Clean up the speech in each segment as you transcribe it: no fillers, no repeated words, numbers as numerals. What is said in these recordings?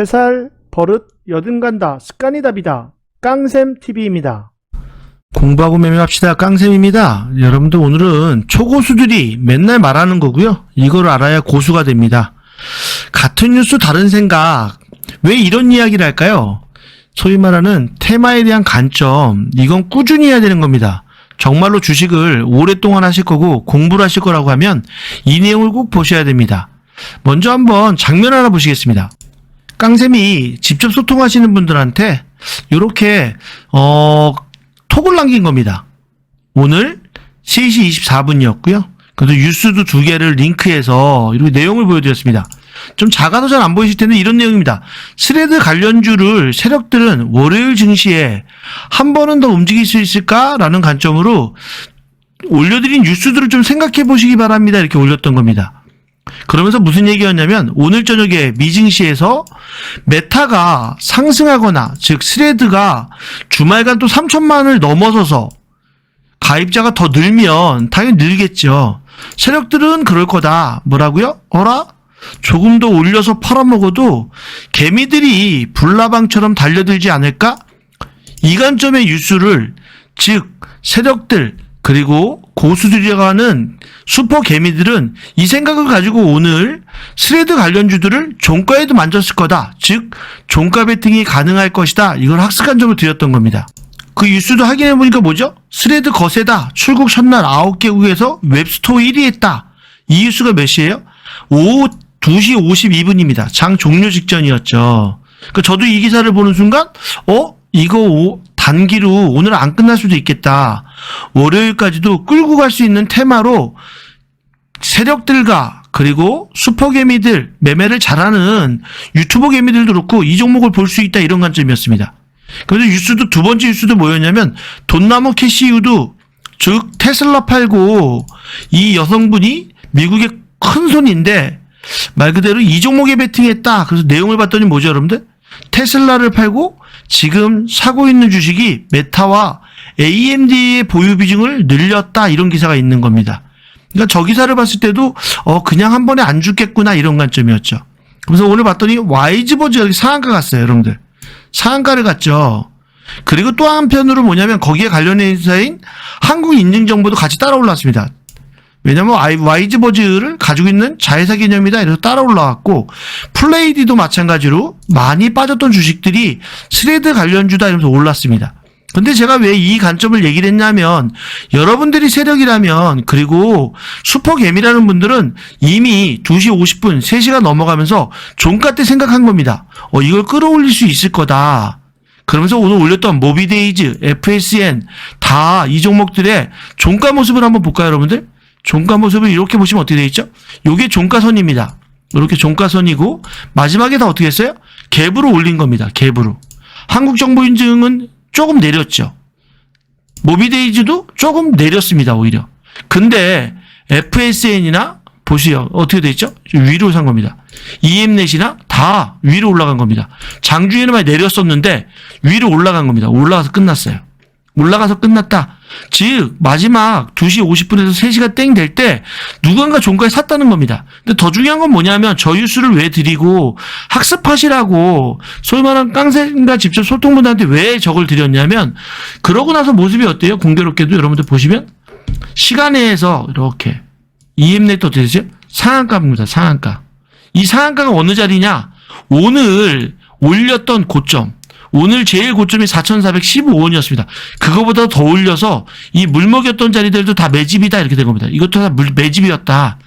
채살, 버릇, 여든간다, 습관이답이다. 깡샘TV입니다. 공부하고 매매합시다. 깡쌤입니다. 여러분들 오늘은 초고수들이 맨날 말하는 거고요. 이걸 알아야 고수가 됩니다. 같은 뉴스 다른 생각. 왜 이런 이야기를 할까요? 소위 말하는 테마에 대한 관점. 이건 꾸준히 해야 되는 겁니다. 정말로 주식을 오랫동안 하실 거고 공부를 하실 거라고 하면 이 내용을 꼭 보셔야 됩니다. 먼저 한번 장면 하나 보시겠습니다. 깡쌤이 직접 소통하시는 분들한테 이렇게 톡을 남긴 겁니다. 오늘 3시 24분이었고요. 그래서 뉴스도 2개를 링크해서 이렇게 내용을 보여드렸습니다. 좀 작아서 잘 안 보이실 텐데 이런 내용입니다. 스레드 관련주를 세력들은 월요일 증시에 한 번은 더 움직일 수 있을까라는 관점으로 올려드린 뉴스들을 좀 생각해 보시기 바랍니다. 이렇게 올렸던 겁니다. 그러면서 무슨 얘기였냐면 오늘 저녁에 미증시에서 메타가 상승하거나 즉 스레드가 주말간 또 3천만을 넘어서서 가입자가 더 늘면 당연히 늘겠죠. 세력들은 그럴 거다. 뭐라고요? 어라? 조금 더 올려서 팔아먹어도 개미들이 불나방처럼 달려들지 않을까? 이 관점의 뉴스를 즉 세력들 그리고 고수들이라고 하는 슈퍼 개미들은 이 생각을 가지고 오늘 스레드 관련주들을 종가에도 만졌을 거다. 즉 종가 베팅이 가능할 것이다. 이걸 학습 관점으로 드렸던 겁니다. 그 뉴스도 확인해보니까 뭐죠? 스레드 거세다. 출국 첫날 9개국에서 웹스토어 1위 했다. 이 뉴스가 몇 시예요? 오후 2시 52분입니다. 장 종료 직전이었죠. 그러니까 저도 이 기사를 보는 순간 이거 단기로 오늘 안 끝날 수도 있겠다. 월요일까지도 끌고 갈 수 있는 테마로 세력들과 그리고 슈퍼개미들, 매매를 잘하는 유튜버 개미들도 그렇고 이 종목을 볼 수 있다 이런 관점이었습니다. 그래서 뉴스도 두 번째 뉴스도 뭐였냐면 돈나무 캐시우도 즉 테슬라 팔고 이 여성분이 미국의 큰 손인데 말 그대로 이 종목에 베팅했다. 그래서 내용을 봤더니 뭐죠 여러분들? 테슬라를 팔고 지금 사고 있는 주식이 메타와 AMD의 보유 비중을 늘렸다 이런 기사가 있는 겁니다. 그러니까 저 기사를 봤을 때도 그냥 한 번에 안 죽겠구나 이런 관점이었죠. 그래서 오늘 봤더니 와이즈버즈가 여기 상한가 갔어요 여러분들. 상한가를 갔죠. 그리고 또 한편으로 뭐냐면 거기에 관련된 회사인 한국인증정보도 같이 따라 올랐습니다. 왜냐면 와이즈버즈를 가지고 있는 자회사 개념이다 이래서 따라 올라왔고 플레이디도 마찬가지로 많이 빠졌던 주식들이 스레드 관련주다 이러면서 올랐습니다. 근데 제가 왜 이 관점을 얘기를 했냐면 여러분들이 세력이라면 그리고 슈퍼개미라는 분들은 이미 2시 50분 3시가 넘어가면서 종가 때 생각한 겁니다. 이걸 끌어올릴 수 있을 거다. 그러면서 오늘 올렸던 모비데이즈, FSN 다 이 종목들의 종가 모습을 한번 볼까요 여러분들? 종가 모습을 이렇게 보시면 어떻게 되어 있죠? 요게 종가선입니다. 이렇게 종가선이고 마지막에 다 어떻게 했어요? 갭으로 올린 겁니다. 갭으로. 한국정보인증은 조금 내렸죠. 모비데이즈도 조금 내렸습니다. 오히려. 근데 FSN이나 보시요. 어떻게 되어 있죠? 위로 산 겁니다. EM넷이나 다 위로 올라간 겁니다. 장중에는 많이 내렸었는데 위로 올라간 겁니다. 올라가서 끝났어요. 올라가서 끝났다. 즉 마지막 2시 50분에서 3시가 땡 될 때 누군가 종가에 샀다는 겁니다. 근데 더 중요한 건 뭐냐면 저 뉴스를 왜 드리고 학습하시라고 소위 말하는 깡쌤과 직접 소통분들한테 왜 저걸 드렸냐면 그러고 나서 모습이 어때요? 공교롭게도 여러분들 보시면 시간에서 이렇게 EM넷도 되죠? 상한가입니다. 상한가. 이 상한가가 어느 자리냐? 오늘 올렸던 고점. 오늘 제일 고점이 4,415원이었습니다. 그거보다 더 올려서 이 물먹였던 자리들도 다 매집이다 이렇게 된 겁니다. 이것도 다 매집이었다.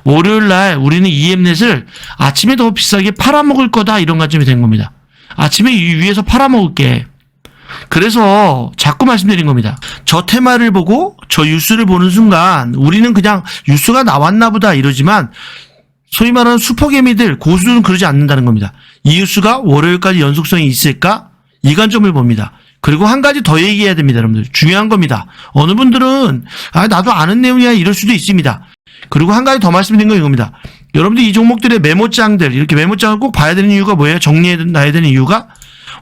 월요일 날 우리는 EM넷을 아침에 더 비싸게 팔아먹을 거다 이런 관점이 된 겁니다. 아침에 위에서 팔아먹을게. 그래서 자꾸 말씀드린 겁니다. 저 테마를 보고 저 뉴스를 보는 순간 우리는 그냥 뉴스가 나왔나 보다 이러지만 소위 말하는 슈퍼개미들 고수는 그러지 않는다는 겁니다. 이 뉴스가 월요일까지 연속성이 있을까? 이 관점을 봅니다. 그리고 한 가지 더 얘기해야 됩니다. 여러분들 중요한 겁니다. 어느 분들은 나도 아는 내용이야 이럴 수도 있습니다. 그리고 한 가지 더 말씀드린 건 이겁니다. 여러분들 이 종목들의 메모장들 이렇게 메모장을 꼭 봐야 되는 이유가 뭐예요? 정리해놔야 되는 이유가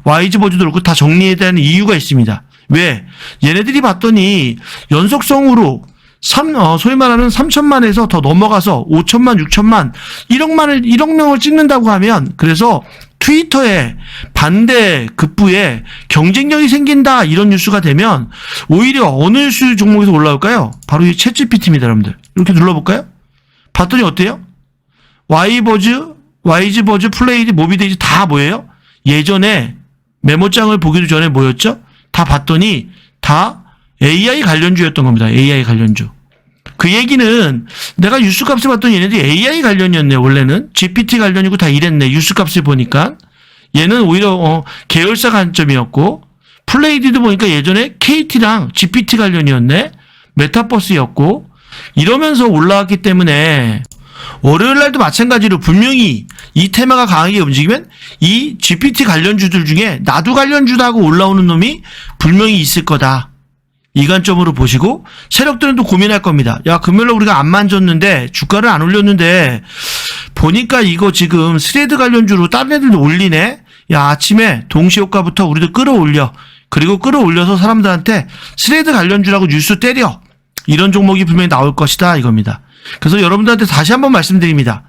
와이즈버즈도 그렇고 다 정리해야 되는 이유가 있습니다. 왜? 얘네들이 봤더니 연속성으로 소위 말하는 3천만에서 더 넘어가서 5천만, 6천만, 1억 명을 찍는다고 하면 그래서 트위터에 반대 급부에 경쟁력이 생긴다 이런 뉴스가 되면 오히려 어느 뉴스 종목에서 올라올까요? 바로 이 챗GPT입니다, 여러분들. 이렇게 눌러볼까요? 봤더니 어때요? 와이즈버즈, 플레이드, 모비데이즈 다 뭐예요? 예전에 메모장을 보기도 전에 뭐였죠? 다 봤더니 다 AI 관련주였던 겁니다. AI 관련주. 그 얘기는 내가 뉴스값을 봤더니 얘네들이 AI 관련이었네. 원래는 GPT 관련이고 다 이랬네. 뉴스값을 보니까 얘는 오히려 계열사 관점이었고 플레이드도 보니까 예전에 KT랑 GPT 관련이었네. 메타버스였고 이러면서 올라왔기 때문에 월요일 날도 마찬가지로 분명히 이 테마가 강하게 움직이면 이 GPT 관련주들 중에 나도 관련주다고 올라오는 놈이 분명히 있을 거다. 이 관점으로 보시고 세력들은 또 고민할 겁니다. 야, 금요일날 우리가 안 만졌는데 주가를 안 올렸는데 보니까 이거 지금 스레드 관련주로 다른 애들도 올리네. 야, 아침에 동시효과부터 우리도 끌어올려. 그리고 끌어올려서 사람들한테 스레드 관련주라고 뉴스 때려. 이런 종목이 분명히 나올 것이다 이겁니다. 그래서 여러분들한테 다시 한번 말씀드립니다.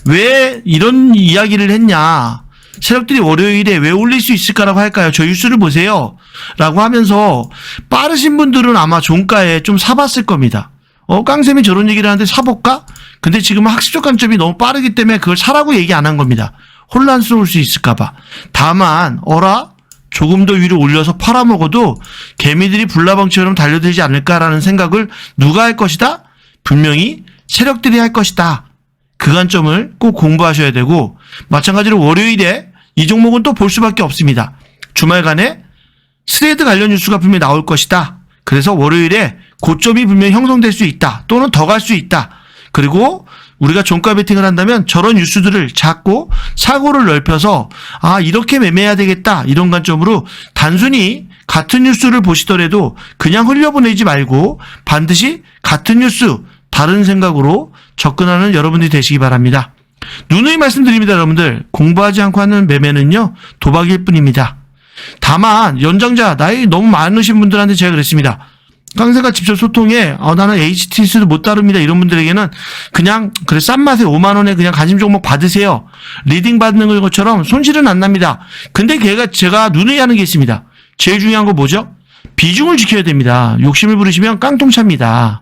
왜 이런 이야기를 했냐. 세력들이 월요일에 왜 올릴 수 있을까라고 할까요? 저 뉴스를 보세요. 라고 하면서 빠르신 분들은 아마 종가에 좀 사봤을 겁니다. 깡쌤이 저런 얘기를 하는데 사볼까? 근데 지금 학습적 관점이 너무 빠르기 때문에 그걸 사라고 얘기 안 한 겁니다. 혼란스러울 수 있을까봐. 다만, 조금 더 위로 올려서 팔아먹어도 개미들이 불나방처럼 달려들지 않을까라는 생각을 누가 할 것이다? 분명히 세력들이 할 것이다. 그 관점을 꼭 공부하셔야 되고 마찬가지로 월요일에 이 종목은 또 볼 수밖에 없습니다. 주말간에 스레드 관련 뉴스가 분명히 나올 것이다. 그래서 월요일에 고점이 분명히 형성될 수 있다. 또는 더 갈 수 있다. 그리고 우리가 종가 베팅을 한다면 저런 뉴스들을 잡고 사고를 넓혀서 이렇게 매매해야 되겠다. 이런 관점으로 단순히 같은 뉴스를 보시더라도 그냥 흘려보내지 말고 반드시 같은 뉴스 다른 생각으로 접근하는 여러분들이 되시기 바랍니다. 누누이 말씀드립니다, 여러분들. 공부하지 않고 하는 매매는요, 도박일 뿐입니다. 다만, 연장자, 나이 너무 많으신 분들한테 제가 그랬습니다. 깡새가 직접 소통해, 나는 HTS도 못 다룹니다. 이런 분들에게는 그냥, 싼 맛에 5만원에 그냥 관심 종목 받으세요. 리딩 받는 것처럼 손실은 안 납니다. 근데 제가 누누이 하는 게 있습니다. 제일 중요한 거 뭐죠? 비중을 지켜야 됩니다. 욕심을 부리시면 깡통차입니다.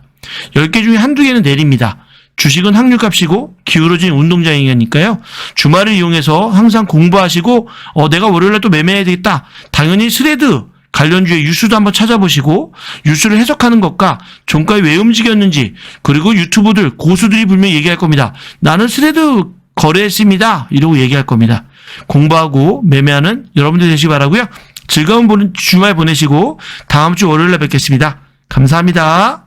10개 중에 한두 개는 내립니다. 주식은 확률값이고 기울어진 운동장이니까요. 주말을 이용해서 항상 공부하시고 내가 월요일에 또 매매해야 되겠다. 당연히 스레드 관련주의 뉴스도 한번 찾아보시고 뉴스를 해석하는 것과 종가에 왜 움직였는지 그리고 유튜브들 고수들이 분명히 얘기할 겁니다. 나는 스레드 거래했습니다. 이러고 얘기할 겁니다. 공부하고 매매하는 여러분들 되시기 바라고요. 즐거운 주말 보내시고 다음 주 월요일에 뵙겠습니다. 감사합니다.